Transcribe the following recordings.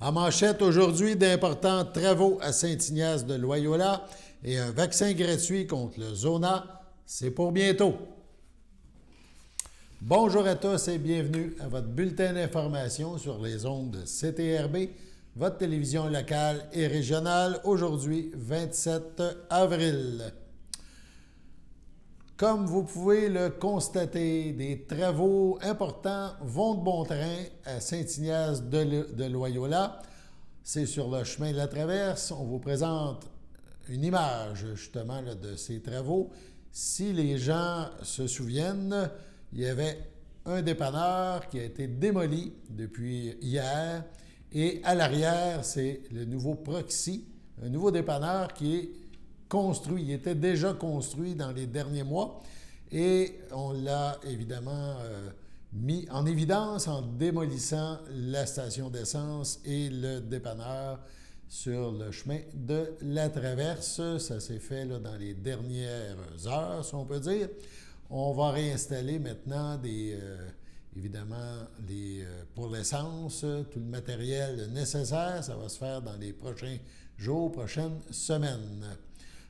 En manchette aujourd'hui, d'importants travaux à Saint-Ignace de Loyola et un vaccin gratuit contre le Zona. C'est pour bientôt. Bonjour à tous et bienvenue à votre bulletin d'information sur les ondes de CTRB, votre télévision locale et régionale, aujourd'hui 27 avril. Comme vous pouvez le constater, des travaux importants vont de bon train à Saint-Ignace de Loyola. C'est sur le chemin de la Traverse. On vous présente une image justement là, de ces travaux. Si les gens se souviennent, il y avait un dépanneur qui a été démoli depuis hier et à l'arrière, c'est le nouveau Proxy, un nouveau dépanneur qui est construit. Il était déjà construit dans les derniers mois et on l'a évidemment mis en évidence en démolissant la station d'essence et le dépanneur sur le chemin de la Traverse. Ça s'est fait là, dans les dernières heures, si on peut dire. On va réinstaller maintenant évidemment pour l'essence, tout le matériel nécessaire. Ça va se faire dans les prochains jours, prochaines semaines.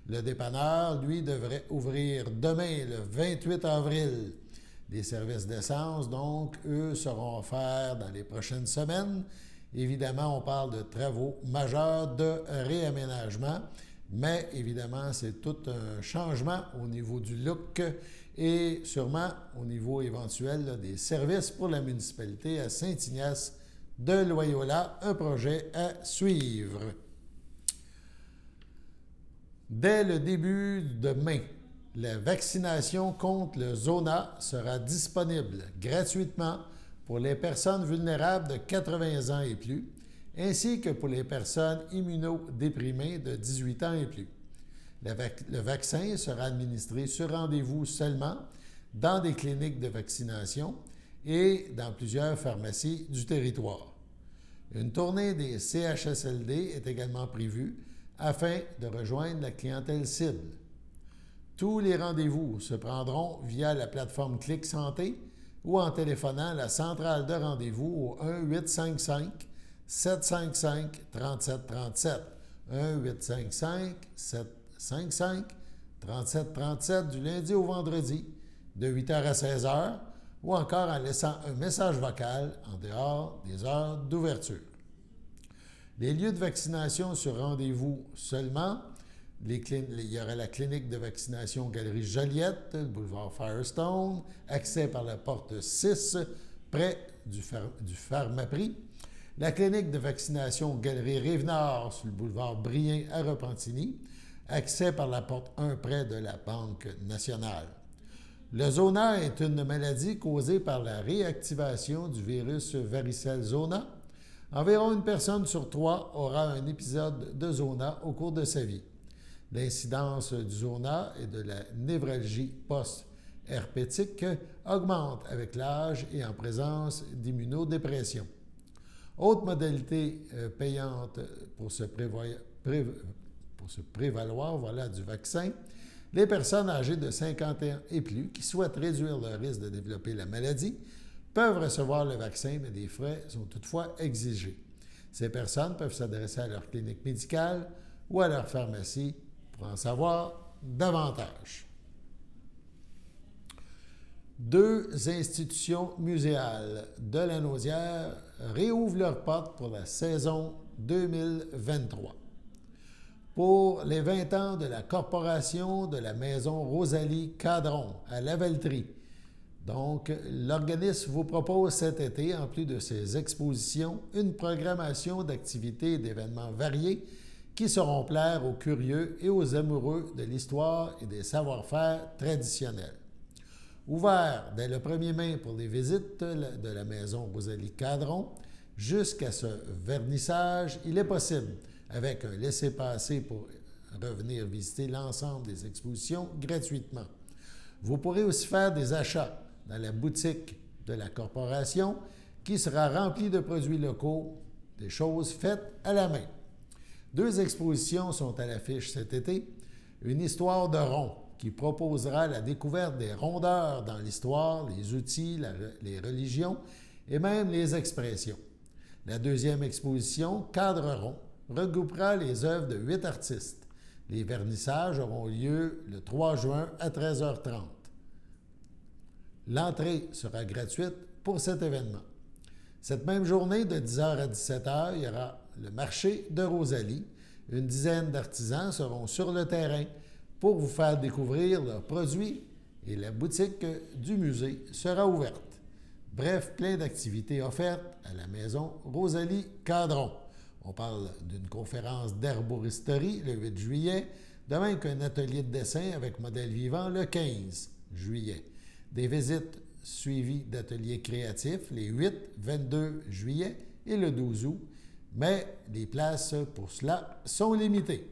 Le dépanneur, lui, devrait ouvrir demain, le 28 avril. Les services d'essence, donc, eux, seront offerts dans les prochaines semaines. Évidemment, on parle de travaux majeurs de réaménagement, mais évidemment, c'est tout un changement au niveau du look et sûrement au niveau éventuel là, des services pour la municipalité à Saint-Ignace de Loyola, un projet à suivre. Dès le début de mai, la vaccination contre le Zona sera disponible gratuitement pour les personnes vulnérables de 80 ans et plus, ainsi que pour les personnes immunodéprimées de 18 ans et plus. Le vaccin sera administré sur rendez-vous seulement dans des cliniques de vaccination et dans plusieurs pharmacies du territoire. Une tournée des CHSLD est également prévue afin de rejoindre la clientèle cible. Tous les rendez-vous se prendront via la plateforme Clic Santé ou en téléphonant la centrale de rendez-vous au 1-855-755-3737. 1-855-755-3737 du lundi au vendredi de 8h à 16h ou encore en laissant un message vocal en dehors des heures d'ouverture. Les lieux de vaccination sur rendez-vous seulement, il y aura la clinique de vaccination Galerie Joliette, le boulevard Firestone, accès par la porte 6, près du Pharmaprix. La clinique de vaccination Galerie Rive-Nord, sur le boulevard Brien à Repentigny, accès par la porte 1, près de la Banque nationale. Le Zona est une maladie causée par la réactivation du virus varicelle Zona. Environ une personne sur 3 aura un épisode de Zona au cours de sa vie. L'incidence du Zona et de la névralgie post-herpétique augmente avec l'âge et en présence d'immunodépression. Autre modalité payante pour se prévaloir voilà, du vaccin, les personnes âgées de 50 ans et plus qui souhaitent réduire leur risque de développer la maladie peuvent recevoir le vaccin, mais des frais sont toutefois exigés. Ces personnes peuvent s'adresser à leur clinique médicale ou à leur pharmacie pour en savoir davantage. 2 institutions muséales de la Naudière réouvrent leurs portes pour la saison 2023. Pour les 20 ans de la Corporation de la Maison Rosalie Cadron à Lavaltrie, donc, l'organisme vous propose cet été, en plus de ses expositions, une programmation d'activités et d'événements variés qui sauront plaire aux curieux et aux amoureux de l'histoire et des savoir-faire traditionnels. Ouvert dès le 1er mai pour les visites de la Maison Rosalie Cadron, jusqu'à ce vernissage, il est possible, avec un laissez-passer pour revenir visiter l'ensemble des expositions gratuitement. Vous pourrez aussi faire des achats dans la boutique de la Corporation qui sera remplie de produits locaux, des choses faites à la main. 2 expositions sont à l'affiche cet été. Une histoire de rond qui proposera la découverte des rondeurs dans l'histoire, les outils, les religions et même les expressions. La deuxième exposition, Cadre rond, regroupera les œuvres de 8 artistes. Les vernissages auront lieu le 3 juin à 13h30. L'entrée sera gratuite pour cet événement. Cette même journée, de 10h à 17h, il y aura le marché de Rosalie. Une dizaine d'artisans seront sur le terrain pour vous faire découvrir leurs produits et la boutique du musée sera ouverte. Bref, plein d'activités offertes à la maison Rosalie Cadron. On parle d'une conférence d'herboristerie le 8 juillet, de même qu'un atelier de dessin avec modèle vivant le 15 juillet. Des visites suivies d'ateliers créatifs les 8, 22 juillet et le 12 août, mais les places pour cela sont limitées.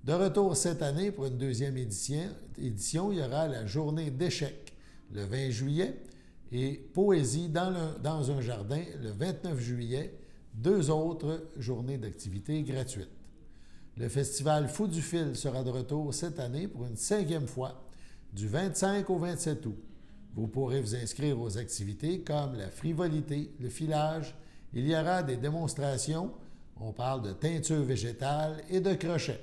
De retour cette année pour une deuxième édition, il y aura la journée d'échecs le 20 juillet et poésie dans un jardin le 29 juillet, 2 autres journées d'activités gratuites. Le festival Fou du fil sera de retour cette année pour une 5e fois, du 25 au 27 août. Vous pourrez vous inscrire aux activités comme la frivolité, le filage. Il y aura des démonstrations, on parle de teinture végétale et de crochet.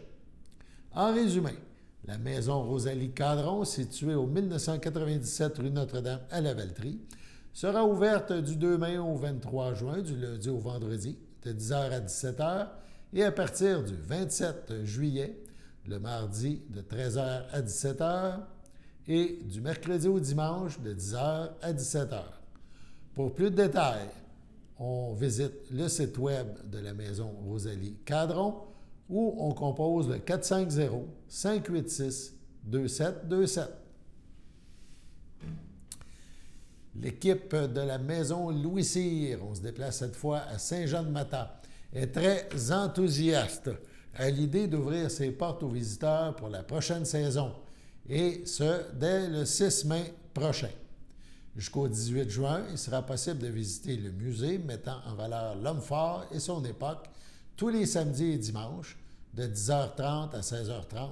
En résumé, la maison Rosalie Cadron, située au 1997 rue Notre-Dame à Lavaltrie, sera ouverte du 2 mai au 23 juin, du lundi au vendredi, de 10h à 17h, et à partir du 27 juillet, le mardi, de 13h à 17h, et du mercredi au dimanche, de 10h à 17h. Pour plus de détails, on visite le site web de la maison Rosalie Cadron, où on compose le 450-586-2727. L'équipe de la maison Louis Cyr, on se déplace cette fois à Saint-Jean-de-Mata, est très enthousiaste à l'idée d'ouvrir ses portes aux visiteurs pour la prochaine saison, et ce, dès le 6 mai prochain. Jusqu'au 18 juin, il sera possible de visiter le musée mettant en valeur l'homme fort et son époque tous les samedis et dimanches, de 10h30 à 16h30.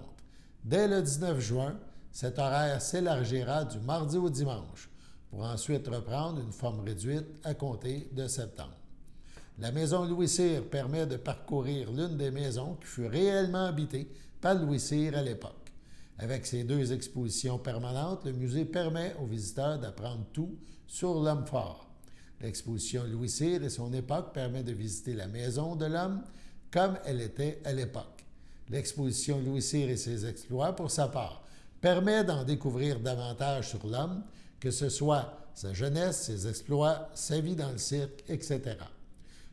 Dès le 19 juin, cet horaire s'élargira du mardi au dimanche, pour ensuite reprendre une forme réduite à compter de septembre. La maison Louis Cyr permet de parcourir l'une des maisons qui fut réellement habitée par Louis Cyr à l'époque. Avec ses 2 expositions permanentes, le musée permet aux visiteurs d'apprendre tout sur l'homme fort. L'exposition Louis Cyr et son époque permet de visiter la maison de l'homme comme elle était à l'époque. L'exposition Louis Cyr et ses exploits, pour sa part, permet d'en découvrir davantage sur l'homme, que ce soit sa jeunesse, ses exploits, sa vie dans le cirque, etc.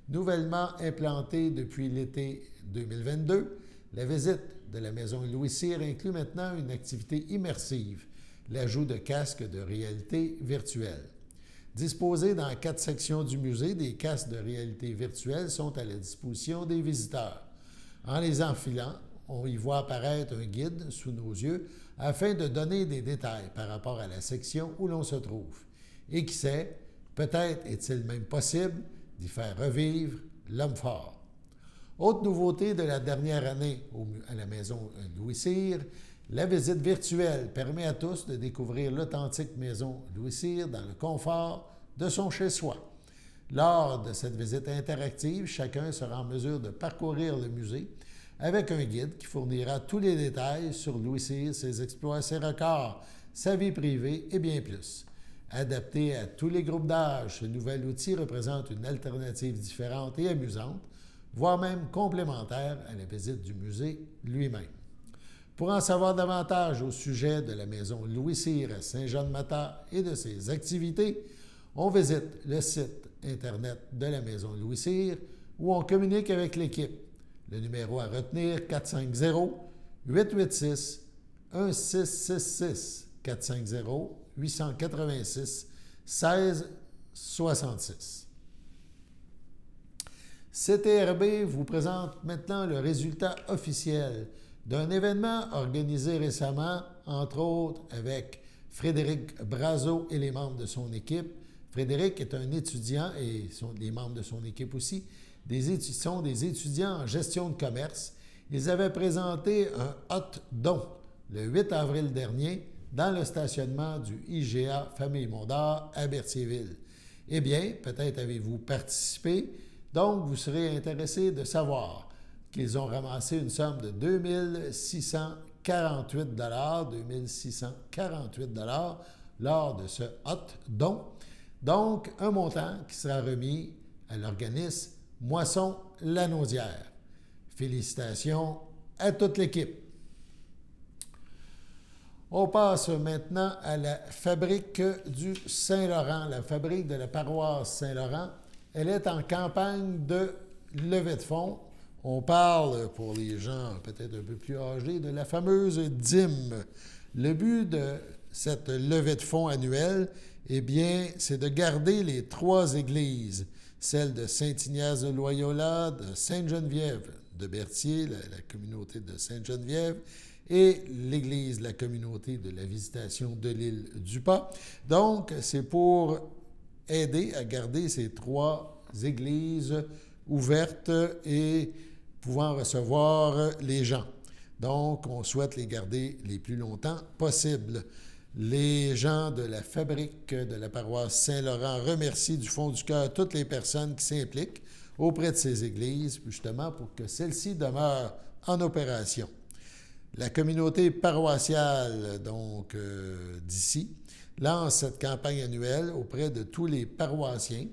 Nouvellement implantée depuis l'été 2022, la visite de la maison Louis Cyr inclut maintenant une activité immersive, l'ajout de casques de réalité virtuelle. Disposés dans 4 sections du musée, des casques de réalité virtuelle sont à la disposition des visiteurs. En les enfilant, on y voit apparaître un guide sous nos yeux afin de donner des détails par rapport à la section où l'on se trouve. Et qui sait, peut-être est-il même possible d'y faire revivre l'homme fort. Autre nouveauté de la dernière année à la maison Louis Cyr, la visite virtuelle permet à tous de découvrir l'authentique maison Louis Cyr dans le confort de son chez-soi. Lors de cette visite interactive, chacun sera en mesure de parcourir le musée avec un guide qui fournira tous les détails sur Louis Cyr, ses exploits, ses records, sa vie privée et bien plus. Adapté à tous les groupes d'âge, ce nouvel outil représente une alternative différente et amusante, voire même complémentaire à la visite du musée lui-même. Pour en savoir davantage au sujet de la maison Louis Cyr à Saint-Jean-de-Mata et de ses activités, on visite le site Internet de la maison Louis Cyr où on communique avec l'équipe. Le numéro à retenir, 450-886-1666, 450-886-1666. CTRB vous présente maintenant le résultat officiel d'un événement organisé récemment, entre autres avec Frédéric Brazeau et les membres de son équipe. Frédéric est un étudiant et les membres de son équipe aussi sont des étudiants en gestion de commerce. Ils avaient présenté un hot don le 8 avril dernier dans le stationnement du IGA Famille Mondor à Berthierville. Eh bien, peut-être avez-vous participé Donc, vous serez intéressé de savoir qu'ils ont ramassé une somme de 2648 lors de ce hot don. Donc, un montant qui sera remis à l'organisme Moisson Lanaudière. Félicitations à toute l'équipe. On passe maintenant à la fabrique du Saint-Laurent, la fabrique de la paroisse Saint-Laurent. Elle est en campagne de levée de fonds. On parle, pour les gens peut-être un peu plus âgés, de la fameuse dîme. Le but de cette levée de fonds annuelle, eh bien, c'est de garder les 3 églises, celle de Saint-Ignace de Loyola, de Sainte-Geneviève de Berthier, la communauté de Sainte-Geneviève, et l'Église, la communauté de la Visitation de l'île du Pas. Donc, c'est pour aider à garder ces 3 églises ouvertes et pouvant recevoir les gens. Donc, on souhaite les garder les plus longtemps possible. Les gens de la fabrique de la paroisse Saint-Laurent remercient du fond du cœur toutes les personnes qui s'impliquent auprès de ces églises, justement pour que celles-ci demeurent en opération. La communauté paroissiale, donc, d'ici, lance cette campagne annuelle auprès de tous les paroissiens,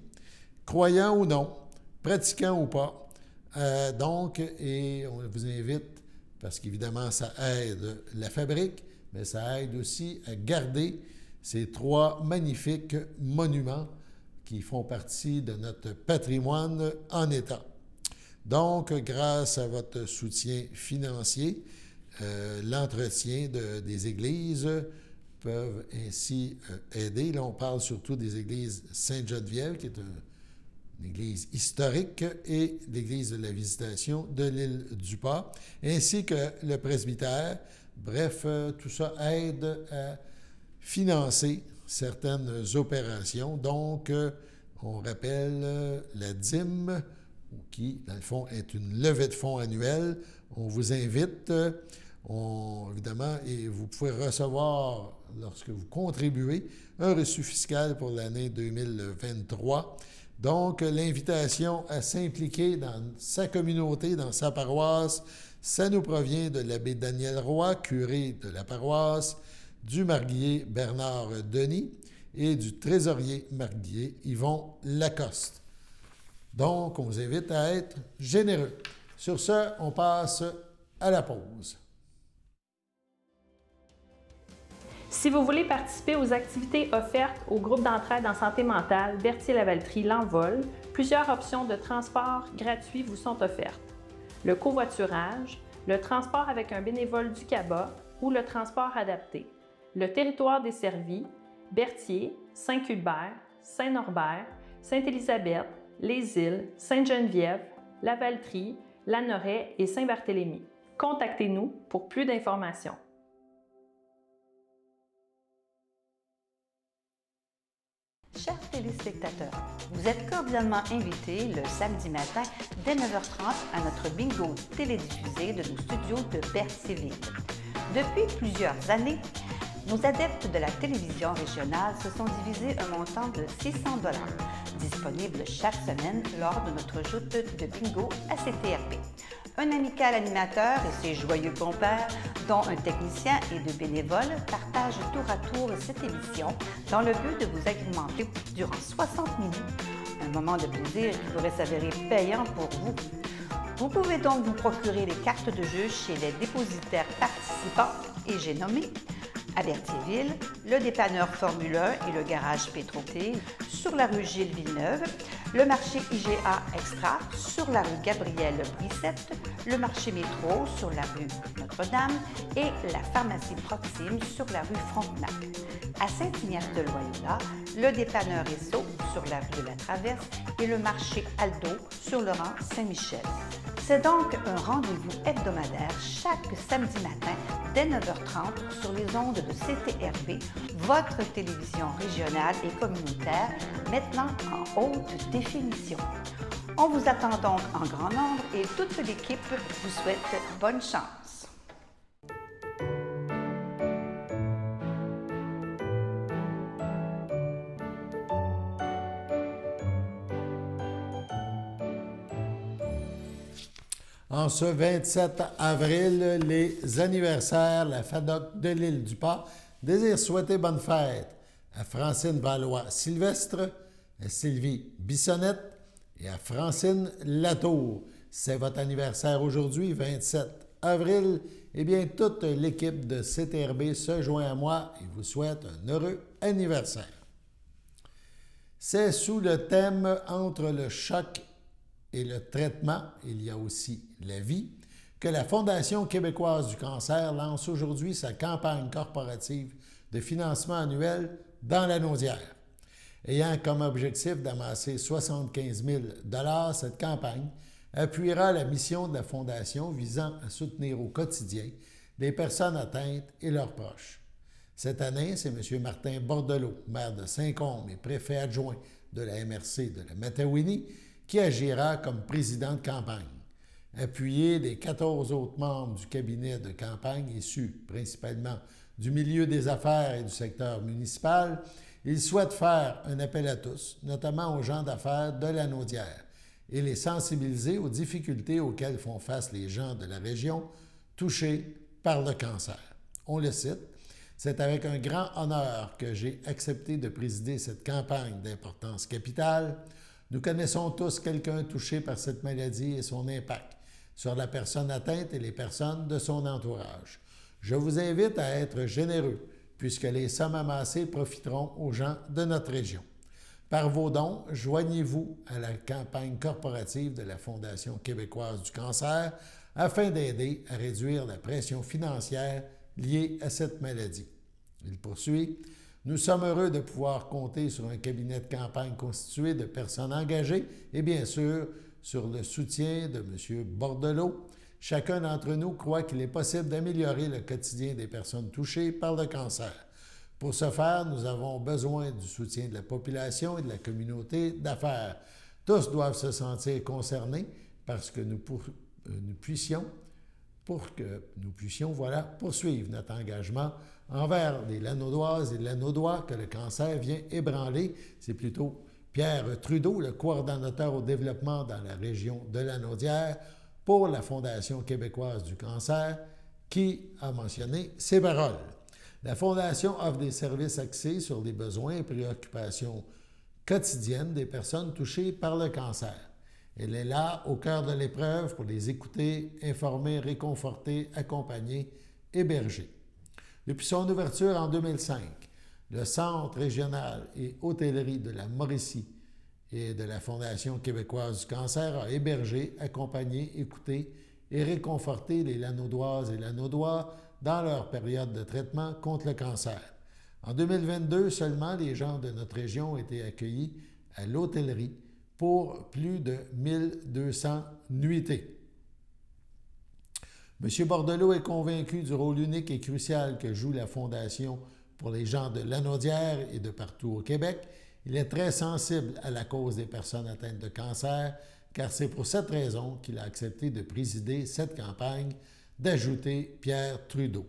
croyants ou non, pratiquants ou pas. Et on vous invite, parce qu'évidemment, ça aide la fabrique, mais ça aide aussi à garder ces 3 magnifiques monuments qui font partie de notre patrimoine en état. Donc, grâce à votre soutien financier, l'entretien des églises peuvent ainsi aider. Là, on parle surtout des églises Sainte-Geneviève, qui est une église historique, et l'église de la Visitation de l'île du Pas, ainsi que le presbytère. Bref, tout ça aide à financer certaines opérations. Donc, on rappelle la dîme, qui, dans le fond, est une levée de fonds annuelle. On vous invite, évidemment, et vous pouvez recevoir, lorsque vous contribuez, un reçu fiscal pour l'année 2023. Donc, l'invitation à s'impliquer dans sa communauté, dans sa paroisse, ça nous provient de l'abbé Daniel Roy, curé de la paroisse, du marguillier Bernard Denis et du trésorier marguillier Yvon Lacoste. Donc, on vous invite à être généreux. Sur ce, on passe à la pause. Si vous voulez participer aux activités offertes au groupe d'entraide en santé mentale Berthier-Lavaltrie L'Envol, plusieurs options de transport gratuit vous sont offertes. Le covoiturage, le transport avec un bénévole du CABA ou le transport adapté. Le territoire desservi, Berthier, Saint-Cuthbert, Saint-Norbert, Sainte-Élisabeth, Les Îles, Sainte-Geneviève, Lavaltrie, Lanoraie et Saint-Barthélemy. Contactez-nous pour plus d'informations. Chers téléspectateurs, vous êtes cordialement invités le samedi matin dès 9h30 à notre bingo télédiffusé de nos studios de Berthierville. Depuis plusieurs années, nos adeptes de la télévision régionale se sont divisés un montant de 600 $, disponible chaque semaine lors de notre joute de bingo à CTRP. Un amical animateur et ses joyeux compères, dont un technicien et 2 bénévoles, partagent tour à tour cette émission dans le but de vous agrémenter durant 60 minutes. Un moment de plaisir qui pourrait s'avérer payant pour vous. Vous pouvez donc vous procurer les cartes de jeu chez les dépositaires participants et j'ai nommé à Berthierville, le dépanneur Formule 1 et le garage Pétroté, sur la rue Gilles Villeneuve, le marché IGA Extra sur la rue Gabrielle Brissette, le marché Métro sur la rue Notre-Dame et la pharmacie Proxime sur la rue Frontenac. À Saint-Ignace-de-Loyola, le dépanneur Esso sur la rue de la Traverse et le marché Aldo sur le rang Saint-Michel. C'est donc un rendez-vous hebdomadaire chaque samedi matin dès 9h30 sur les ondes de CTRP, votre télévision régionale et communautaire, maintenant en haute définition. On vous attend donc en grand nombre et toute l'équipe vous souhaite bonne chance. En ce 27 avril, les anniversaires, la FADOC de l'Île-du-Pas désire souhaiter bonne fête à Francine Valois-Sylvestre, à Sylvie Bissonnette et à Francine Latour. C'est votre anniversaire aujourd'hui, 27 avril. Eh bien, toute l'équipe de CTRB se joint à moi et vous souhaite un heureux anniversaire. C'est sous le thème « Entre le choc et le traitement, il y a aussi la vie » que la Fondation québécoise du cancer lance aujourd'hui sa campagne corporative de financement annuel dans la Naudière. Ayant comme objectif d'amasser 75 000 $, cette campagne appuiera la mission de la Fondation visant à soutenir au quotidien les personnes atteintes et leurs proches. Cette année, c'est M. Martin Bordelot, maire de Saint-Côme et préfet adjoint de la MRC de la Matawini, qui agira comme président de campagne. Appuyé des 14 autres membres du cabinet de campagne issus principalement du milieu des affaires et du secteur municipal, il souhaite faire un appel à tous, notamment aux gens d'affaires de la Naudière, et les sensibiliser aux difficultés auxquelles font face les gens de la région touchés par le cancer. On le cite, « C'est avec un grand honneur que j'ai accepté de présider cette campagne d'importance capitale. Nous connaissons tous quelqu'un touché par cette maladie et son impact sur la personne atteinte et les personnes de son entourage. Je vous invite à être généreux, puisque les sommes amassées profiteront aux gens de notre région. Par vos dons, joignez-vous à la campagne corporative de la Fondation québécoise du cancer afin d'aider à réduire la pression financière liée à cette maladie. » Il poursuit, « Nous sommes heureux de pouvoir compter sur un cabinet de campagne constitué de personnes engagées et bien sûr sur le soutien de M. Bordelot. Chacun d'entre nous croit qu'il est possible d'améliorer le quotidien des personnes touchées par le cancer. Pour ce faire, nous avons besoin du soutien de la population et de la communauté d'affaires. Tous doivent se sentir concernés parce que nous puissions poursuivre notre engagement envers les Lanaudoises et Lanaudois que le cancer vient ébranler. » C'est plutôt Pierre Trudeau, le coordonnateur au développement dans la région de la Naudière pour la Fondation québécoise du cancer, qui a mentionné ces paroles. La Fondation offre des services axés sur les besoins et préoccupations quotidiennes des personnes touchées par le cancer. Elle est là, au cœur de l'épreuve, pour les écouter, informer, réconforter, accompagner, héberger. Depuis son ouverture en 2005, le Centre régional et hôtellerie de la Mauricie et de la Fondation québécoise du cancer a hébergé, accompagné, écouté et réconforté les Lanaudoises et Lanaudois dans leur période de traitement contre le cancer. En 2022, seulement les gens de notre région ont été accueillis à l'hôtellerie pour plus de 1200 nuitées. M. Bordelot est convaincu du rôle unique et crucial que joue la Fondation pour les gens de Lanaudière et de partout au Québec. Il est très sensible à la cause des personnes atteintes de cancer, car c'est pour cette raison qu'il a accepté de présider cette campagne, d'ajouter Pierre Trudeau.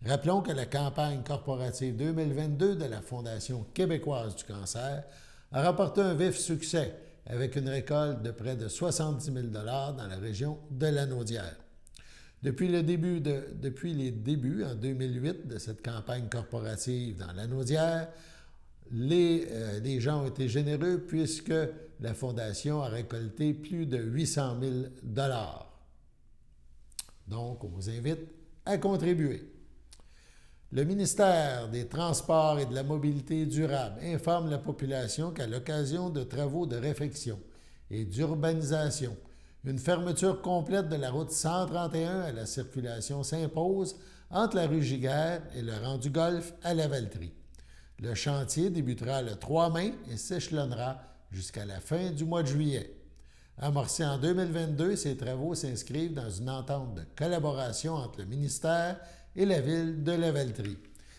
Rappelons que la campagne corporative 2022 de la Fondation québécoise du cancer a rapporté un vif succès avec une récolte de près de 70 000 $ dans la région de la Naudière. Depuis les débuts, en 2008, de cette campagne corporative dans la Naudière, les gens ont été généreux puisque la Fondation a récolté plus de 800 000 $. Donc, on vous invite à contribuer. Le ministère des Transports et de la Mobilité durable informe la population qu'à l'occasion de travaux de réfection et d'urbanisation, une fermeture complète de la route 131 à la circulation s'impose entre la rue Giguère et le rang du Golfe à Lavaltrie. Le chantier débutera le 3 mai et s'échelonnera jusqu'à la fin du mois de juillet. Amorcés en 2022, ces travaux s'inscrivent dans une entente de collaboration entre le ministère et la ville de Lavaltrie.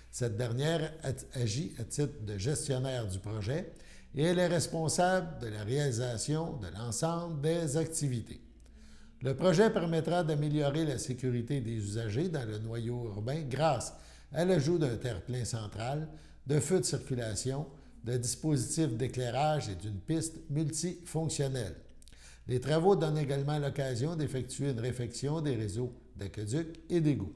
Cette dernière agit à titre de gestionnaire du projet et elle est responsable de la réalisation de l'ensemble des activités. Le projet permettra d'améliorer la sécurité des usagers dans le noyau urbain grâce à l'ajout d'un terre-plein central, de feux de circulation, de dispositifs d'éclairage et d'une piste multifonctionnelle. Les travaux donnent également l'occasion d'effectuer une réfection des réseaux d'aqueducs et d'égouts.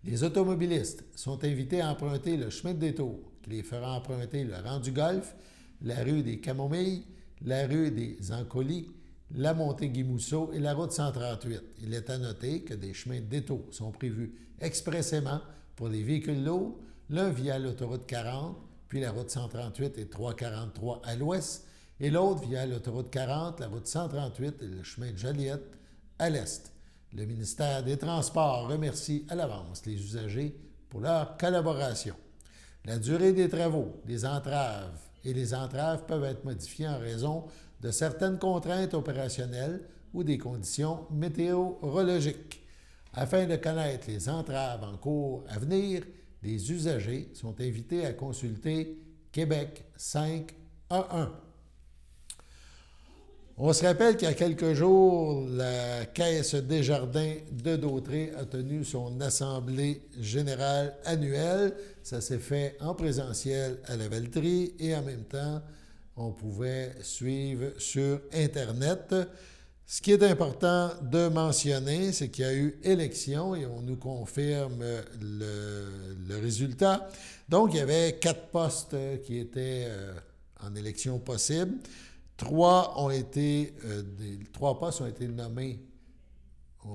Les automobilistes sont invités à emprunter le chemin de détour, qui les fera emprunter le rang du Golfe, la rue des Camomilles, la rue des Ancolis, la montée Guy-Mousseau et la route 138. Il est à noter que des chemins de détour sont prévus expressément pour les véhicules lourds, l'un via l'autoroute 40, puis la route 138 et 343 à l'ouest, et l'autre via l'autoroute 40, la route 138 et le chemin de Joliette à l'est. Le ministère des Transports remercie à l'avance les usagers pour leur collaboration. La durée des travaux, des entraves et les entraves peuvent être modifiées en raison de certaines contraintes opérationnelles ou des conditions météorologiques. Afin de connaître les entraves en cours à venir, les usagers sont invités à consulter Québec 511. On se rappelle qu'il y a quelques jours, la Caisse Desjardins de Dautrey a tenu son assemblée générale annuelle. Ça s'est fait en présentiel à la Valtrie et en même temps, on pouvait suivre sur Internet. Ce qui est important de mentionner, c'est qu'il y a eu élection et on nous confirme le résultat. Donc, il y avait 4 postes qui étaient en élection possible. 3 postes ont été nommés,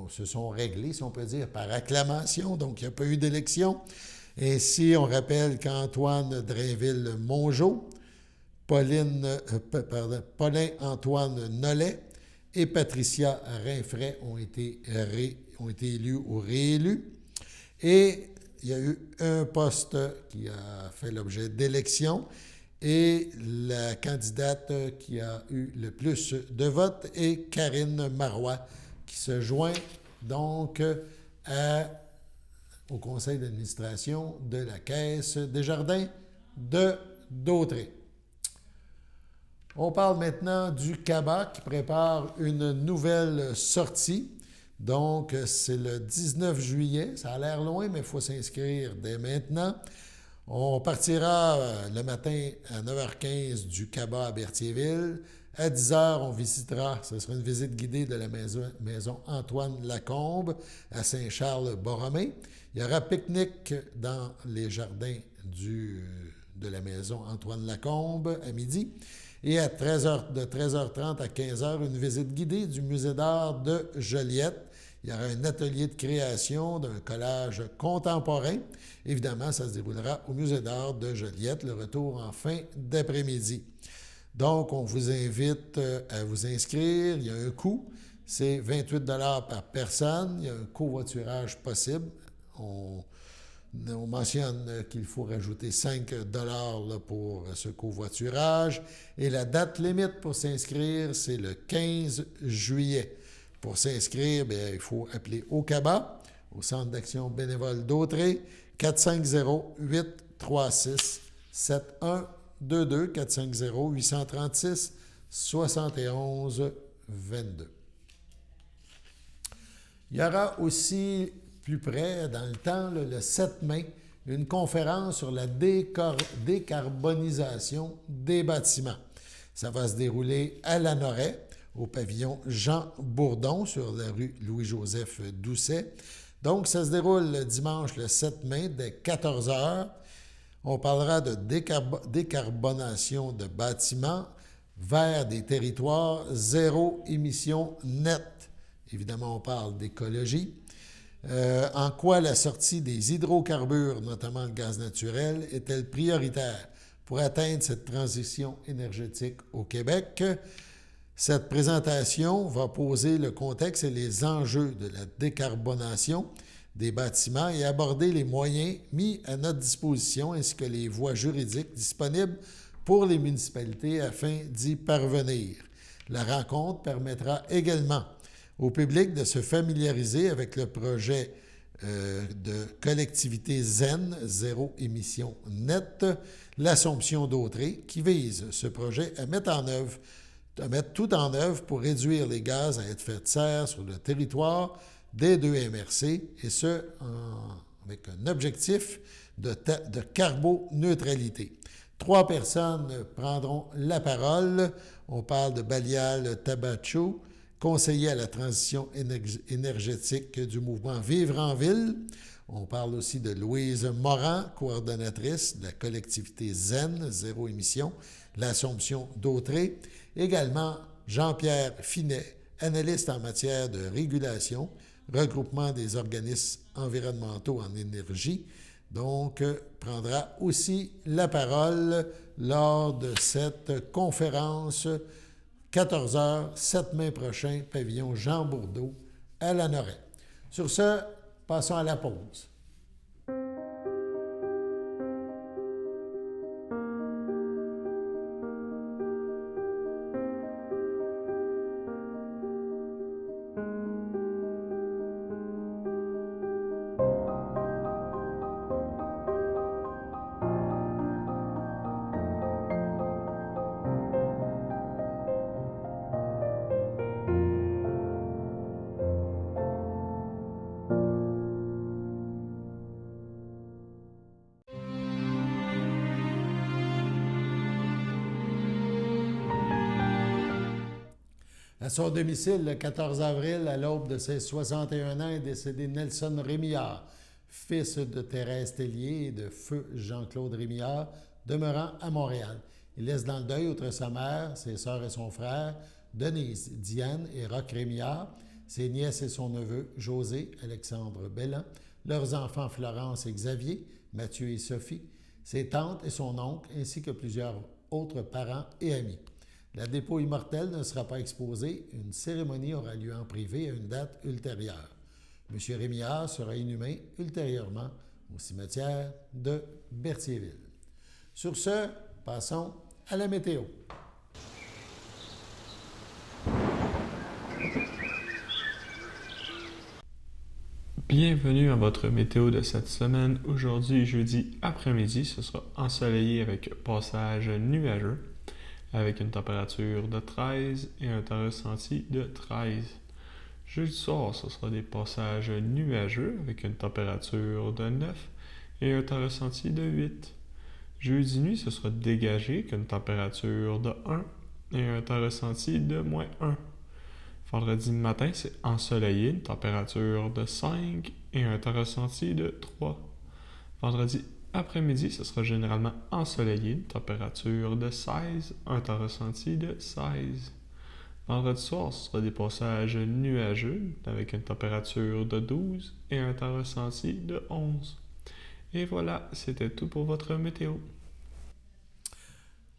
se sont réglés, si on peut dire, par acclamation, donc il n'y a pas eu d'élection. Ainsi, on rappelle qu'Antoine Drainville-Mongeau, Paulin-Antoine Nollet et Patricia Rinfray ont été élus ou réélus. Et il y a eu un poste qui a fait l'objet d'élection. Et la candidate qui a eu le plus de votes est Karine Marois, qui se joint donc au conseil d'administration de la Caisse Desjardins de Dautrey. On parle maintenant du CABA qui prépare une nouvelle sortie. Donc, c'est le 19 juillet. Ça a l'air loin, mais il faut s'inscrire dès maintenant. On partira le matin à 9h15 du CABA à Berthierville. À 10h, on visitera, ce sera une visite guidée de la maison Antoine Lacombe à Saint-Charles-Borromée. Il y aura pique-nique dans les jardins de la maison Antoine Lacombe à midi. Et de 13h30 à 15h, une visite guidée du musée d'art de Joliette. Il y aura un atelier de création d'un collage contemporain. Évidemment, ça se déroulera au musée d'art de Joliette, le retour en fin d'après-midi. Donc, on vous invite à vous inscrire. Il y a un coût, c'est 28 $ par personne. Il y a un covoiturage possible. On mentionne qu'il faut rajouter 5 $ pour ce covoiturage. Et la date limite pour s'inscrire, c'est le 15 juillet. Pour s'inscrire, il faut appeler au CABA, au Centre d'action bénévole Dautrey, 450-836-7122, 450-836-7122. Il y aura aussi, plus près dans le temps, le 7 mai, une conférence sur la décarbonisation des bâtiments. Ça va se dérouler à Lanoret, au pavillon Jean Bourdon, sur la rue Louis-Joseph Doucet. Donc, ça se déroule le dimanche le 7 mai, dès 14h. On parlera de décarbonation de bâtiments vers des territoires zéro émission nette. Évidemment, on parle d'écologie. En quoi la sortie des hydrocarbures, notamment le gaz naturel, est-elle prioritaire pour atteindre cette transition énergétique au Québec? Cette présentation va poser le contexte et les enjeux de la décarbonation des bâtiments et aborder les moyens mis à notre disposition ainsi que les voies juridiques disponibles pour les municipalités afin d'y parvenir. La rencontre permettra également au public de se familiariser avec le projet de collectivité ZEN, zéro émission nette, l'Assomption Dautrey, qui vise ce projet à mettre tout en œuvre pour réduire les gaz à effet de serre sur le territoire des 2 MRC, et ce, avec un objectif de carboneutralité. 3 personnes prendront la parole. On parle de Balial Tabacho, conseiller à la transition énergétique du mouvement Vivre en ville. On parle aussi de Louise Morin, coordonnatrice de la collectivité ZEN, Zéro Émission, l'Assomption d'Autrey. Également, Jean-Pierre Finet, analyste en matière de régulation, regroupement des organismes environnementaux en énergie, donc prendra aussi la parole lors de cette conférence 14h, 7 mai prochain, pavillon Jean Bourdeau à Lanoraie. Sur ce, passons à la pause. À son domicile, le 14 avril, à l'aube de ses 61 ans, est décédé Nelson Rémillard, fils de Thérèse Tellier et de feu Jean-Claude Rémillard, demeurant à Montréal. Il laisse dans le deuil, outre sa mère, ses sœurs et son frère, Denise, Diane et Roch Rémillard, ses nièces et son neveu, José, Alexandre Bellan, leurs enfants Florence et Xavier, Mathieu et Sophie, ses tantes et son oncle, ainsi que plusieurs autres parents et amis. La dépôt immortelle ne sera pas exposée. Une cérémonie aura lieu en privé à une date ultérieure. M. Rémillard sera inhumé ultérieurement au cimetière de Berthierville. Sur ce, passons à la météo. Bienvenue à votre météo de cette semaine. Aujourd'hui, jeudi après-midi, ce sera ensoleillé avec passage nuageux, avec une température de 13 et un temps ressenti de 13. Jeudi soir, ce sera des passages nuageux avec une température de 9 et un temps ressenti de 8. Jeudi nuit, ce sera dégagé avec une température de 1 et un temps ressenti de moins 1. Vendredi matin, c'est ensoleillé, une température de 5 et un temps ressenti de 3. Vendredi après-midi, ce sera généralement ensoleillé, une température de 16, un temps ressenti de 16. Vendredi soir, ce sera des passages nuageux avec une température de 12 et un temps ressenti de 11. Et voilà, c'était tout pour votre météo.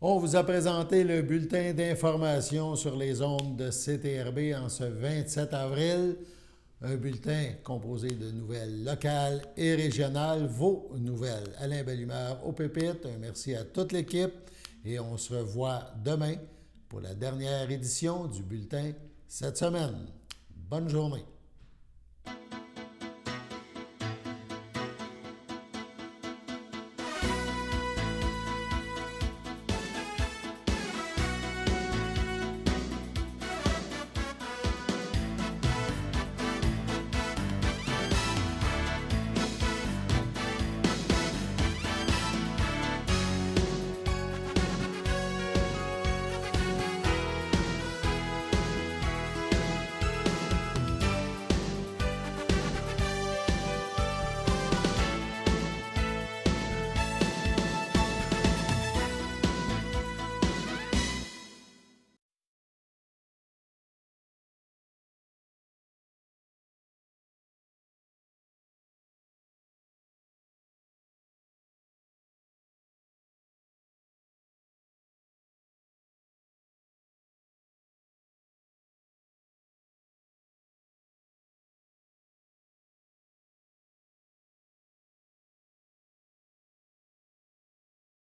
On vous a présenté le bulletin d'information sur les ondes de CTRB en ce 27 avril. Un bulletin composé de nouvelles locales et régionales, vos nouvelles. Alain Bellumeur au pupitre, un merci à toute l'équipe et on se revoit demain pour la dernière édition du bulletin cette semaine. Bonne journée.